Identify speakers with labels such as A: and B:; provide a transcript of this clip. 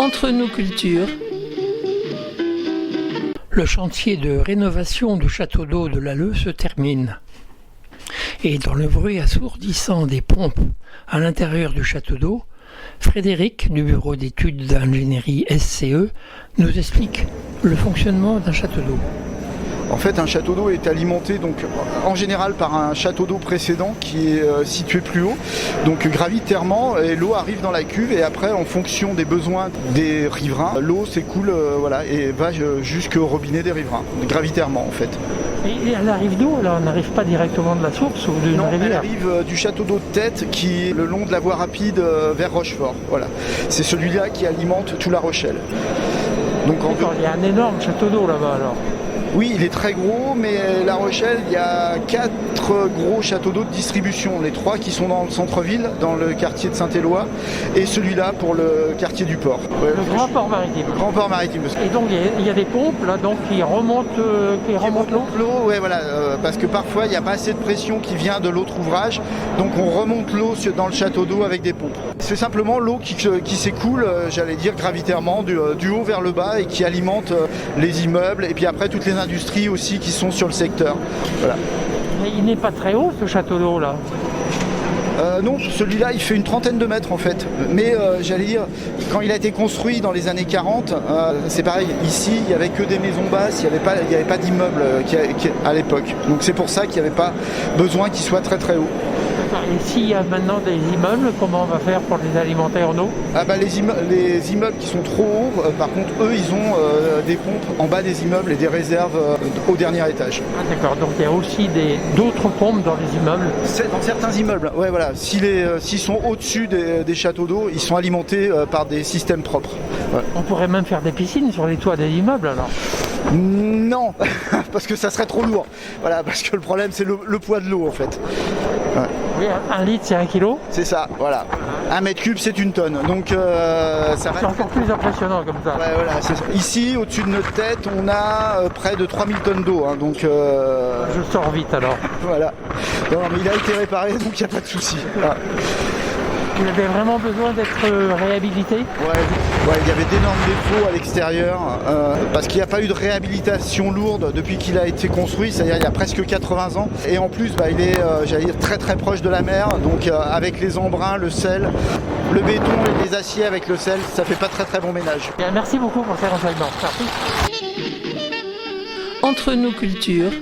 A: Entre nos cultures, le chantier de rénovation du château d'eau de l'Alleu se termine. Et dans le bruit assourdissant des pompes à l'intérieur du château d'eau, Frédéric, du bureau d'études d'ingénierie SCE, nous explique le fonctionnement d'un château d'eau.
B: En fait, un château d'eau est alimenté donc, en général par un château d'eau précédent qui est situé plus haut. Donc gravitairement, et l'eau arrive dans la cuve et après, en fonction des besoins des riverains, l'eau s'écoule et va jusqu'au robinet des riverains, gravitairement en fait.
C: Et elle arrive d'où? Alors, on n'arrive pas directement de la source ou d'une rivière?
B: Non, elle arrive du château d'eau de Tête qui est le long de la voie rapide vers Rochefort. Voilà. C'est celui-là qui alimente tout La Rochelle. Donc,
C: il y a un énorme château d'eau là-bas alors.
B: Oui, il est très gros, mais La Rochelle, il y a 4 gros châteaux d'eau de distribution. Les 3 qui sont dans le centre-ville, dans le quartier de Saint-Éloi, et celui-là pour le quartier du port.
C: Ouais, le grand port maritime.
B: Le grand port maritime.
C: Et donc il y a des pompes là, donc, qui remontent l'eau.
B: Ouais, voilà, parce que parfois il n'y a pas assez de pression qui vient de l'autre ouvrage, donc on remonte l'eau dans le château d'eau avec des pompes. C'est simplement l'eau qui s'écoule, j'allais dire gravitairement, du haut vers le bas et qui alimente les immeubles et puis après toutes les industries aussi qui sont sur le secteur. Voilà.
C: Mais il n'est pas très haut ce château d'eau là.
B: Non, celui-là il fait une trentaine de mètres en fait. Mais j'allais dire, quand il a été construit dans les années 40, c'est pareil, ici il n'y avait que des maisons basses, il n'y avait pas d'immeubles à l'époque. Donc c'est pour ça qu'il n'y avait pas besoin qu'il soit très très haut.
C: Et s'il y a maintenant des immeubles, comment on va faire pour les alimenter en eau?
B: Les immeubles qui sont trop hauts, par contre, eux, ils ont des pompes en bas des immeubles et des réserves au dernier étage.
C: Ah, d'accord, donc il y a aussi d'autres pompes dans les immeubles?
B: Dans certains immeubles, ouais, voilà. S'ils sont au-dessus des châteaux d'eau, ils sont alimentés par des systèmes propres. Ouais.
C: On pourrait même faire des piscines sur les toits des immeubles alors?
B: Non, parce que ça serait trop lourd. Voilà, parce que le problème, c'est le poids de l'eau en fait. Ouais.
C: Oui, 1 litre c'est 1 kilo.
B: C'est ça, voilà. 1 mètre cube c'est une tonne. Donc ça
C: c'est encore plus impressionnant comme ça.
B: Ouais, voilà, c'est ça. Ici, au-dessus de notre tête, on a près de 3000 tonnes d'eau. Hein, donc
C: je sors vite alors.
B: Voilà. Non, mais il a été réparé, donc il n'y a pas de souci. Voilà.
C: Il avait vraiment besoin d'être réhabilité?
B: Ouais, il y avait d'énormes défauts à l'extérieur parce qu'il n'y a pas eu de réhabilitation lourde depuis qu'il a été construit, c'est-à-dire il y a presque 80 ans. Et en plus, il est, j'allais dire, très très proche de la mer, donc avec les embruns, le sel, le béton et les aciers avec le sel, ça fait pas très très bon ménage.
C: Bien, merci beaucoup pour ces renseignements. Merci.
A: Entre nos cultures,